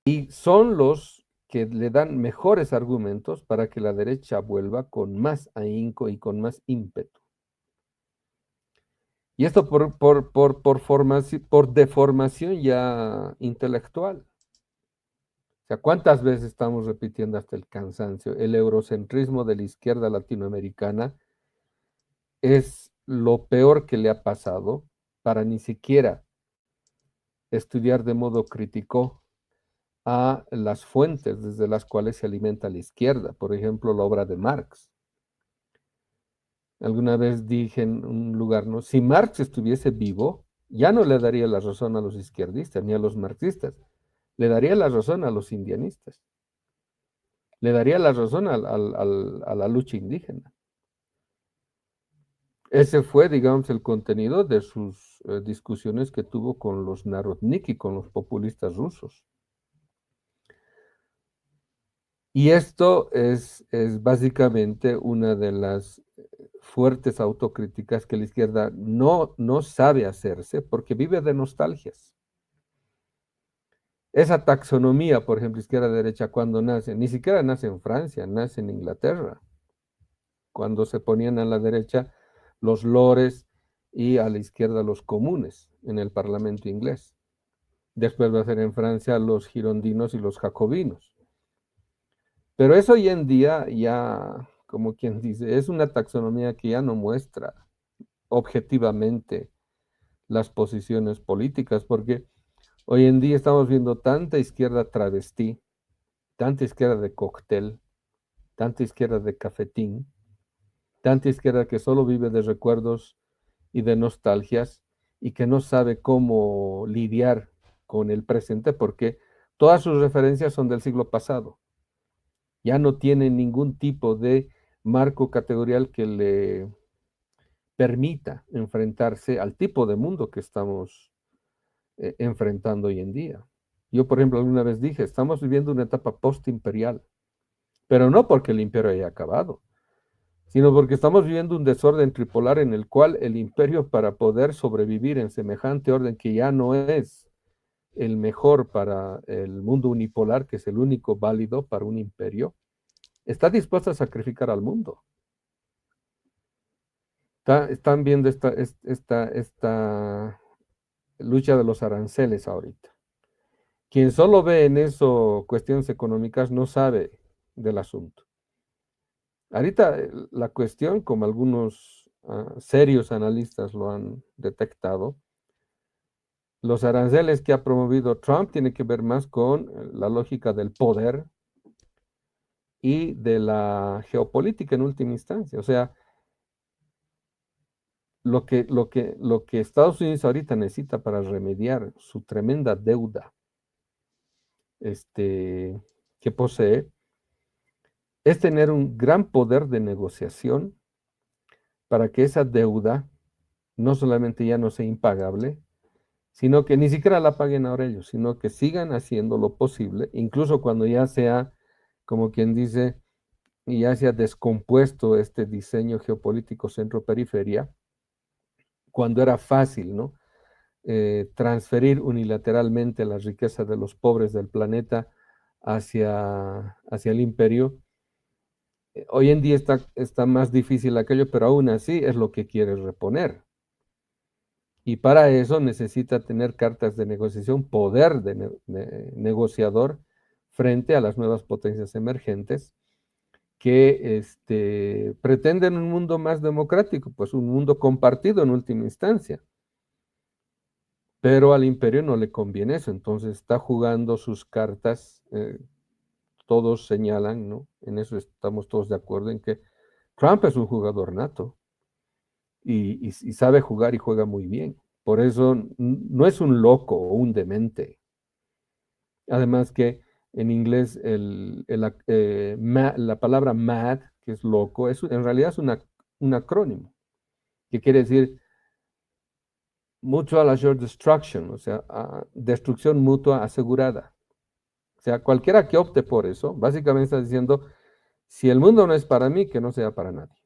Y son los que le dan mejores argumentos para que la derecha vuelva con más ahínco y con más ímpetu. Y esto por deformación ya intelectual. O sea, ¿cuántas veces estamos repitiendo hasta el cansancio? El eurocentrismo de la izquierda latinoamericana es lo peor que le ha pasado para ni siquiera estudiar de modo crítico a las fuentes desde las cuales se alimenta la izquierda. Por ejemplo, la obra de Marx. Alguna vez dije en un lugar, ¿no? Si Marx estuviese vivo, ya no le daría la razón a los izquierdistas ni a los marxistas. Le daría la razón a los indianistas. Le daría la razón a la lucha indígena. Ese fue, digamos, el contenido de sus discusiones que tuvo con los narodniki, con los populistas rusos. Y esto es básicamente una de las fuertes autocríticas que la izquierda no sabe hacerse porque vive de nostalgias. Esa taxonomía, por ejemplo, izquierda-derecha, cuando nace, ni siquiera nace en Francia, nace en Inglaterra. Cuando se ponían a la derecha los lores y a la izquierda los comunes en el Parlamento inglés. Después va a ser en Francia los girondinos y los jacobinos. Pero eso hoy en día ya, como quien dice, es una taxonomía que ya no muestra objetivamente las posiciones políticas, porque hoy en día estamos viendo tanta izquierda travestí, tanta izquierda de cóctel, tanta izquierda de cafetín, tanta izquierda que solo vive de recuerdos y de nostalgias y que no sabe cómo lidiar con el presente porque todas sus referencias son del siglo pasado. Ya no tiene ningún tipo de marco categorial que le permita enfrentarse al tipo de mundo que estamos enfrentando hoy en día. Yo, por ejemplo, alguna vez dije, estamos viviendo una etapa postimperial, pero no porque el imperio haya acabado, sino porque estamos viviendo un desorden tripolar en el cual el imperio, para poder sobrevivir en semejante orden que ya no es el mejor para el mundo unipolar, que es el único válido para un imperio, está dispuesto a sacrificar al mundo. Están viendo esta lucha de los aranceles ahorita. Quien solo ve en eso cuestiones económicas no sabe del asunto. Ahorita la cuestión, como algunos serios analistas lo han detectado, los aranceles que ha promovido Trump tienen que ver más con la lógica del poder y de la geopolítica en última instancia. O sea, lo que Estados Unidos ahorita necesita para remediar su tremenda deuda que posee es tener un gran poder de negociación para que esa deuda no solamente ya no sea impagable, sino que ni siquiera la paguen ahora ellos, sino que sigan haciendo lo posible, incluso cuando ya sea, como quien dice, y ya se ha descompuesto este diseño geopolítico centro-periferia, cuando era fácil, ¿no? Transferir unilateralmente la riqueza de los pobres del planeta hacia el imperio. Hoy en día está más difícil aquello, pero aún así es lo que quiere reponer. Y para eso necesita tener cartas de negociación, poder de negociador frente a las nuevas potencias emergentes que pretenden un mundo más democrático, pues un mundo compartido en última instancia. Pero al imperio no le conviene eso, entonces está jugando sus cartas, todos señalan, ¿no? En eso estamos todos de acuerdo, en que Trump es un jugador nato y sabe jugar y juega muy bien. Por eso no es un loco o un demente. Además que en inglés la palabra mad, que es loco, en realidad es un acrónimo, que quiere decir Mutual Assured Destruction, o sea, destrucción mutua asegurada. O sea, cualquiera que opte por eso, básicamente está diciendo, si el mundo no es para mí, que no sea para nadie.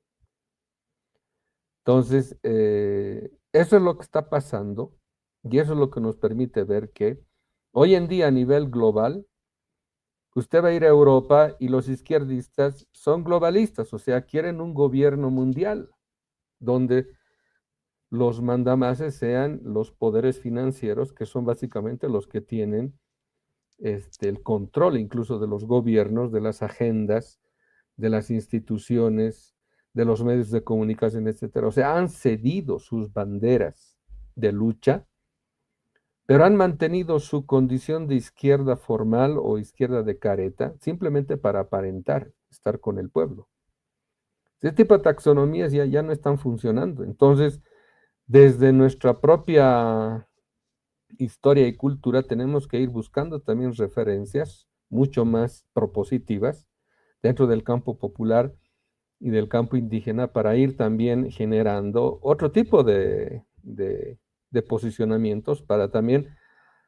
Entonces, eso es lo que está pasando y eso es lo que nos permite ver que hoy en día a nivel global, usted va a ir a Europa y los izquierdistas son globalistas, o sea, quieren un gobierno mundial donde los mandamases sean los poderes financieros, que son básicamente los que tienen el control incluso de los gobiernos, de las agendas, de las instituciones, de los medios de comunicación, etcétera. O sea, han cedido sus banderas de lucha, pero han mantenido su condición de izquierda formal o izquierda de careta, simplemente para aparentar estar con el pueblo. Este tipo de taxonomías ya no están funcionando. Entonces, desde nuestra propia historia y cultura tenemos que ir buscando también referencias mucho más propositivas dentro del campo popular y del campo indígena para ir también generando otro tipo de posicionamientos para también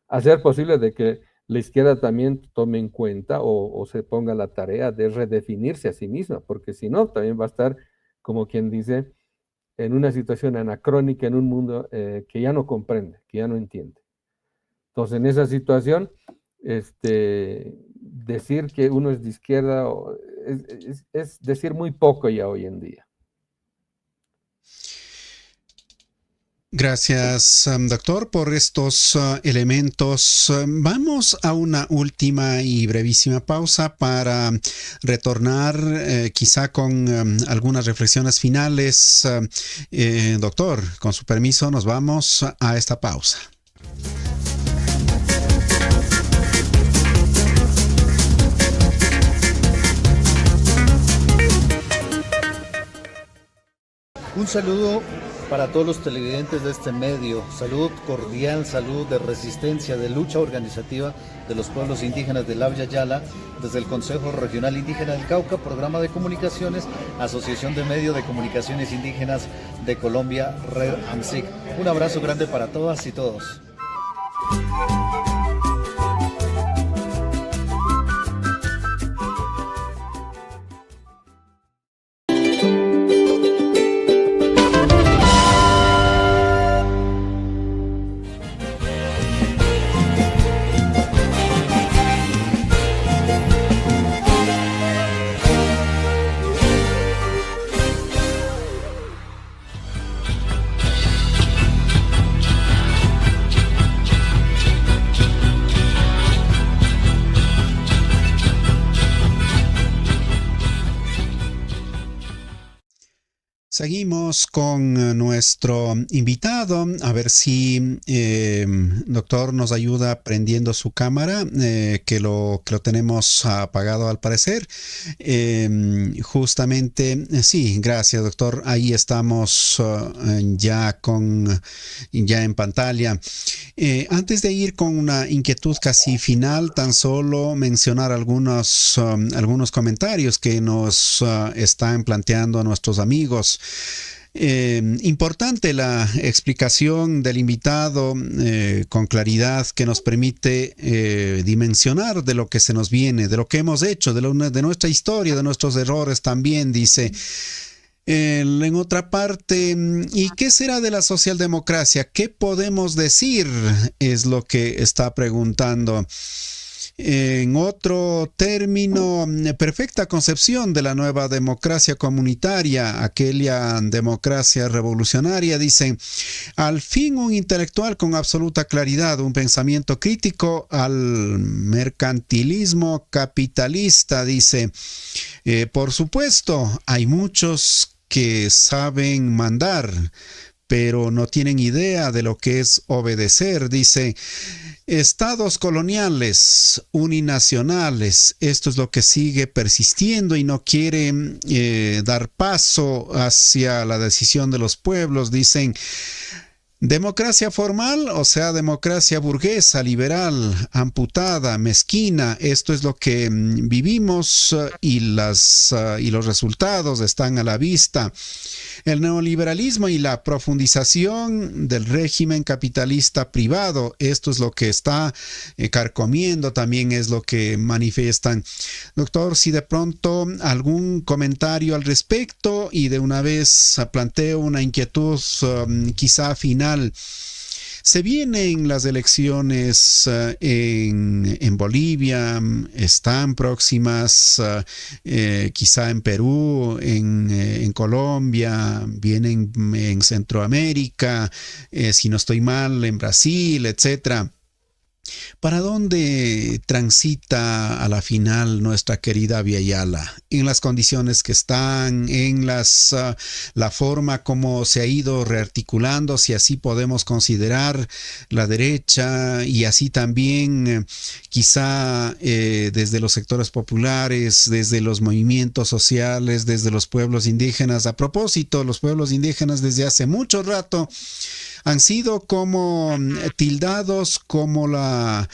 hacer posible de que la izquierda también tome en cuenta o se ponga la tarea de redefinirse a sí misma, porque si no, también va a estar, como quien dice, en una situación anacrónica, en un mundo que ya no comprende, que ya no entiende. Entonces, en esa situación, decir que uno es de izquierda es decir muy poco ya hoy en día. Gracias, doctor, por estos elementos. Vamos a una última y brevísima pausa para retornar quizá con algunas reflexiones finales. Doctor, con su permiso, nos vamos a esta pausa. Un saludo para todos los televidentes de este medio, salud cordial, salud de resistencia, de lucha organizativa de los pueblos indígenas del Abya Yala, desde el Consejo Regional Indígena del Cauca, Programa de Comunicaciones, Asociación de Medios de Comunicaciones Indígenas de Colombia, Red AMSIC. Un abrazo grande para todas y todos. Seguimos con nuestro invitado, a ver si doctor nos ayuda prendiendo su cámara, que lo tenemos apagado al parecer. Justamente, sí, gracias doctor, ahí estamos ya en pantalla. Antes de ir con una inquietud casi final, tan solo mencionar algunos comentarios que nos están planteando nuestros amigos. Importante la explicación del invitado con claridad, que nos permite dimensionar de lo que se nos viene, de lo que hemos hecho, de nuestra historia, de nuestros errores también, dice. En otra parte, ¿y qué será de la socialdemocracia? ¿Qué podemos decir? Es lo que está preguntando. En otro término, perfecta concepción de la nueva democracia comunitaria, aquella democracia revolucionaria, dice, al fin un intelectual con absoluta claridad, un pensamiento crítico al mercantilismo capitalista, dice. Por supuesto, hay muchos que saben mandar, pero no tienen idea de lo que es obedecer, dice. Estados coloniales, uninacionales, esto es lo que sigue persistiendo y no quiere dar paso hacia la decisión de los pueblos, dicen. Democracia formal, o sea, democracia burguesa, liberal, amputada, mezquina, esto es lo que vivimos y los resultados están a la vista. El neoliberalismo y la profundización del régimen capitalista privado, esto es lo que está carcomiendo, también es lo que manifiestan. Doctor, si de pronto algún comentario al respecto, y de una vez planteo una inquietud quizá final. Se vienen las elecciones en Bolivia, están próximas, quizá en Perú, en Colombia, vienen en Centroamérica, si no estoy mal, en Brasil, etcétera. ¿Para dónde transita a la final nuestra querida Abya Yala? En las condiciones que están, en la forma como se ha ido rearticulando, si así podemos considerar la derecha, y así también quizá desde los sectores populares, desde los movimientos sociales, desde los pueblos indígenas. A propósito, los pueblos indígenas desde hace mucho rato han sido como tildados como la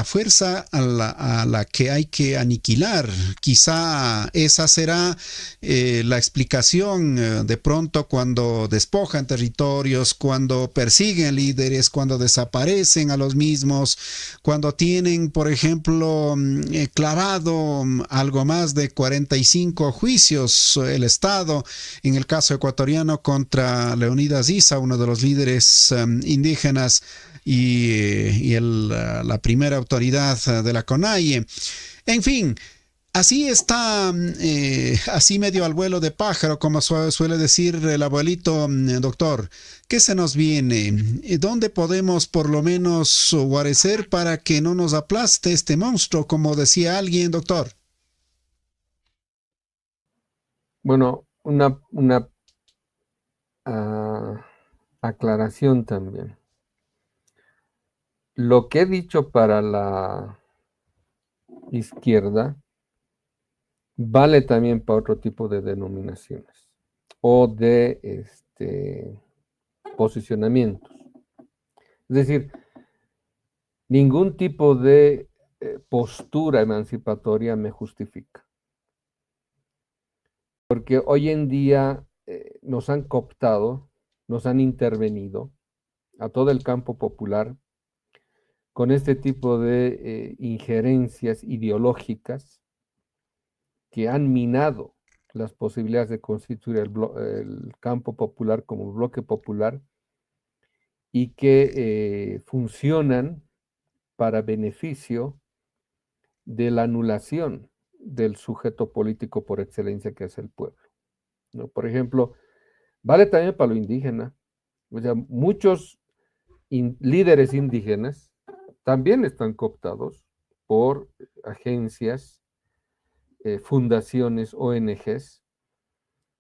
fuerza a la que hay que aniquilar. Quizá esa será la explicación de pronto cuando despojan territorios, cuando persiguen líderes, cuando desaparecen a los mismos, cuando tienen, por ejemplo, clavado algo más de 45 juicios el Estado, en el caso ecuatoriano contra Leonidas Issa, uno de los líderes indígenas y la primera autoridad de la CONAIE. En fin, Así está, así medio al vuelo de pájaro, como suele decir el abuelito, doctor. ¿Qué se nos viene? ¿Dónde podemos por lo menos guarecer para que no nos aplaste este monstruo, como decía alguien, doctor? Bueno, una aclaración también. Lo que he dicho para la izquierda vale también para otro tipo de denominaciones o de posicionamientos. Es decir, ningún tipo de postura emancipatoria me justifica. Porque hoy en día nos han cooptado, nos han intervenido a todo el campo popular con este tipo de injerencias ideológicas que han minado las posibilidades de constituir el campo popular como bloque popular y que funcionan para beneficio de la anulación del sujeto político por excelencia que es el pueblo, ¿no? Por ejemplo, vale también para lo indígena. O sea, muchos líderes indígenas también están cooptados por agencias, fundaciones, ONGs,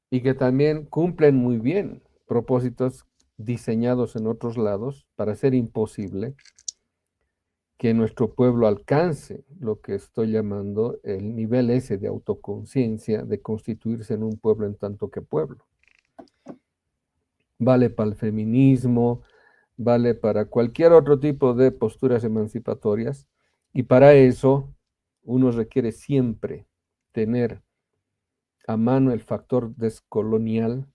y que también cumplen muy bien propósitos diseñados en otros lados para hacer imposible que nuestro pueblo alcance lo que estoy llamando el nivel ese de autoconciencia, de constituirse en un pueblo en tanto que pueblo. Vale para el feminismo, vale para cualquier otro tipo de posturas emancipatorias, y para eso uno requiere siempre tener a mano el factor descolonial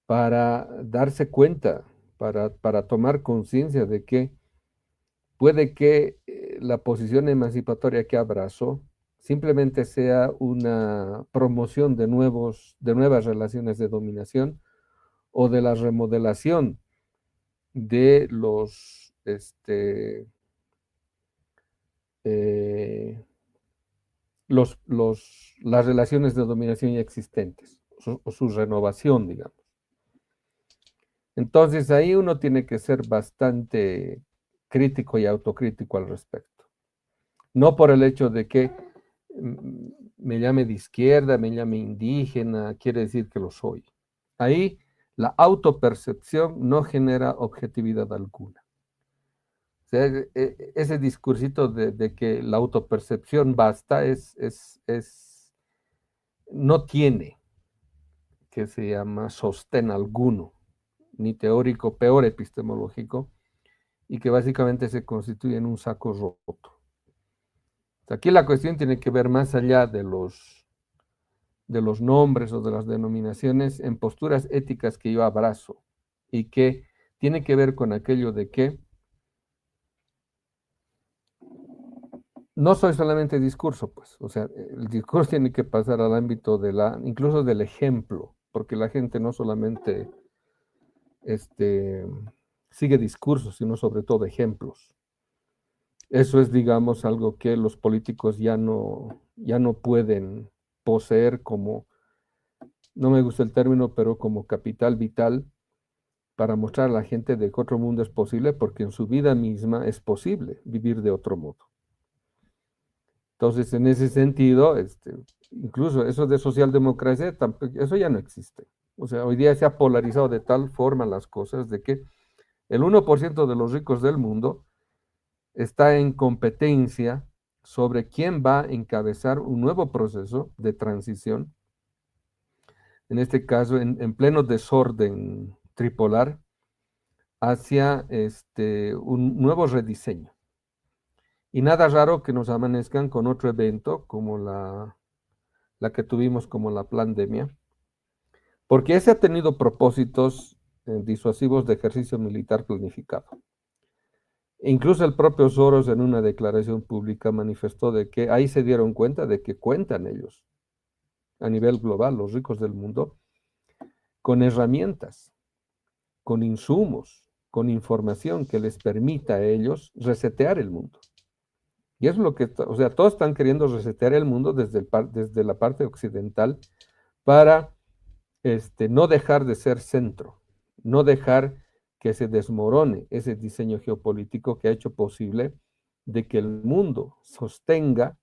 para darse cuenta, para tomar conciencia de que puede que la posición emancipatoria que abrazó simplemente sea una promoción de nuevas relaciones de dominación o de la remodelación de las relaciones de dominación ya existentes, o su renovación, digamos. Entonces ahí uno tiene que ser bastante crítico y autocrítico al respecto. No por el hecho de que me llame de izquierda, me llame indígena, quiere decir que lo soy. Ahí la autopercepción no genera objetividad alguna. O sea, ese discursito de que la autopercepción basta no tiene, que se llama sostén alguno, ni teórico, peor epistemológico, y que básicamente se constituye en un saco roto. Aquí la cuestión tiene que ver más allá de los nombres o de las denominaciones en posturas éticas que yo abrazo y que tiene que ver con aquello de que no soy solamente discurso, pues, o sea, el discurso tiene que pasar al ámbito incluso del ejemplo, porque la gente no solamente sigue discursos, sino sobre todo ejemplos. Eso es, digamos, algo que los políticos ya no pueden poseer como, no me gusta el término, pero como capital vital para mostrar a la gente de que otro mundo es posible, porque en su vida misma es posible vivir de otro modo. Entonces, en ese sentido, incluso eso de socialdemocracia, eso ya no existe. O sea, hoy día se ha polarizado de tal forma las cosas de que el 1% de los ricos del mundo está en competencia sobre quién va a encabezar un nuevo proceso de transición, en este caso en pleno desorden tripolar, hacia un nuevo rediseño. Y nada raro que nos amanezcan con otro evento como la que tuvimos como la pandemia, porque ese ha tenido propósitos disuasivos de ejercicio militar planificado. Incluso el propio Soros en una declaración pública manifestó de que ahí se dieron cuenta de que cuentan ellos, a nivel global, los ricos del mundo, con herramientas, con insumos, con información que les permita a ellos resetear el mundo. Y eso es lo que, o sea, todos están queriendo resetear el mundo desde la parte occidental para no dejar de ser centro, no dejar que se desmorone ese diseño geopolítico que ha hecho posible de que el mundo sostenga,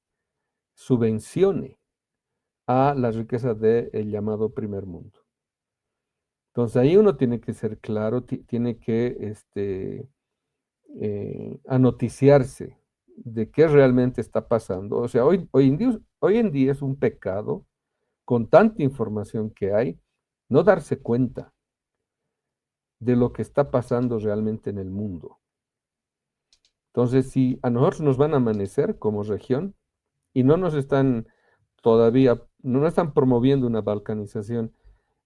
subvencione a la riqueza del llamado primer mundo. Entonces ahí uno tiene que ser claro, tiene que anoticiarse de qué realmente está pasando. O sea, hoy en día es un pecado, con tanta información que hay, no darse cuenta de lo que está pasando realmente en el mundo. Entonces, si a nosotros nos van a amanecer como región y no nos están todavía, no nos están promoviendo una balcanización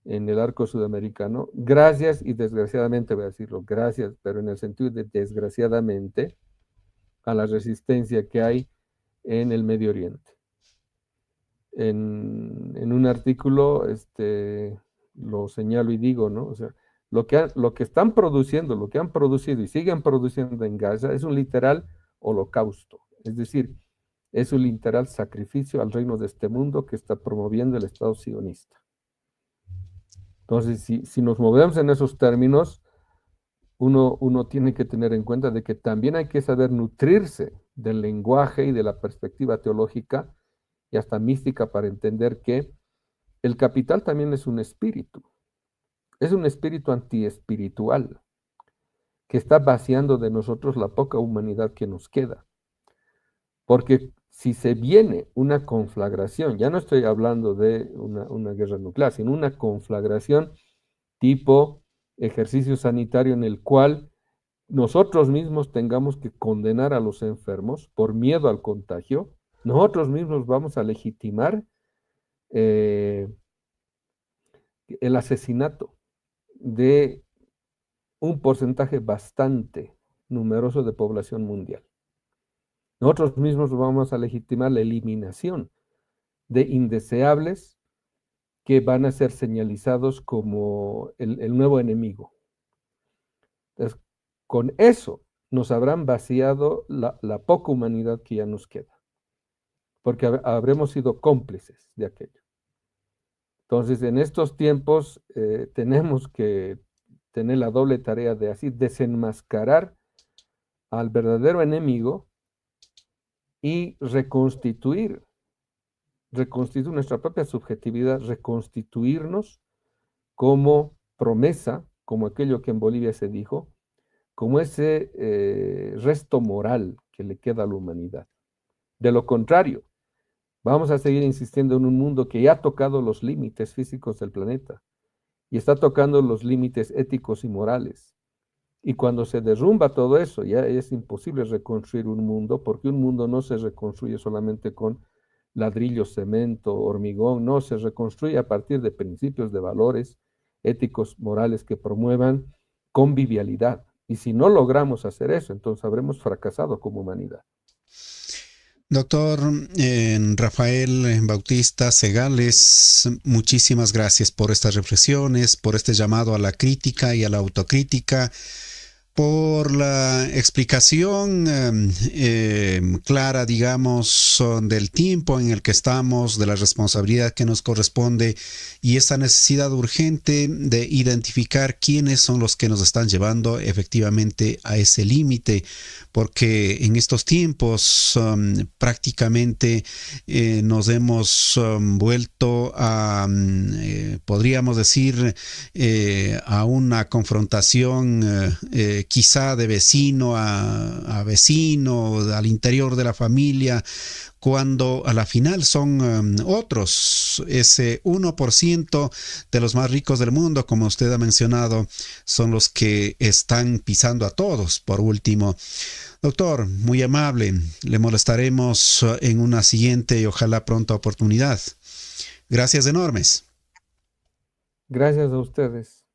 en el arco sudamericano, gracias, y desgraciadamente voy a decirlo, gracias, pero en el sentido de desgraciadamente, a la resistencia que hay en el Medio Oriente. En un artículo lo señalo y digo, ¿no? O sea, lo que están produciendo, lo que han producido y siguen produciendo en Gaza es un literal holocausto. Es decir, es un literal sacrificio al reino de este mundo que está promoviendo el Estado sionista. Entonces, si nos movemos en esos términos, uno tiene que tener en cuenta de que también hay que saber nutrirse del lenguaje y de la perspectiva teológica y hasta mística para entender que el capital también es un espíritu antiespiritual que está vaciando de nosotros la poca humanidad que nos queda. Porque si se viene una conflagración, ya no estoy hablando de una guerra nuclear, sino una conflagración tipo ejercicio sanitario en el cual nosotros mismos tengamos que condenar a los enfermos por miedo al contagio, nosotros mismos vamos a legitimar el asesinato de un porcentaje bastante numeroso de población mundial. Nosotros mismos vamos a legitimar la eliminación de indeseables que van a ser señalizados como el nuevo enemigo. Entonces, con eso nos habrán vaciado la poca humanidad que ya nos queda, porque habremos sido cómplices de aquello. Entonces, en estos tiempos tenemos que tener la doble tarea de así desenmascarar al verdadero enemigo y reconstituir nuestra propia subjetividad, reconstituirnos como promesa, como aquello que en Bolivia se dijo, como ese resto moral que le queda a la humanidad. De lo contrario, vamos a seguir insistiendo en un mundo que ya ha tocado los límites físicos del planeta y está tocando los límites éticos y morales. Y cuando se derrumba todo eso, ya es imposible reconstruir un mundo, porque un mundo no se reconstruye solamente con ladrillos, cemento, hormigón, no, se reconstruye a partir de principios de valores éticos, morales que promuevan convivialidad. Y si no logramos hacer eso, entonces habremos fracasado como humanidad. Doctor Rafael Bautista Segales, muchísimas gracias por estas reflexiones, por este llamado a la crítica y a la autocrítica, por la explicación clara, digamos, del tiempo en el que estamos, de la responsabilidad que nos corresponde y esa necesidad urgente de identificar quiénes son los que nos están llevando efectivamente a ese límite, porque en estos tiempos prácticamente nos hemos vuelto a, podríamos decir, a una confrontación quizá de vecino a vecino, al interior de la familia, cuando a la final son otros, ese 1% de los más ricos del mundo, como usted ha mencionado, son los que están pisando a todos, por último. Doctor, muy amable, le molestaremos en una siguiente y ojalá pronta oportunidad. Gracias enormes. Gracias a ustedes.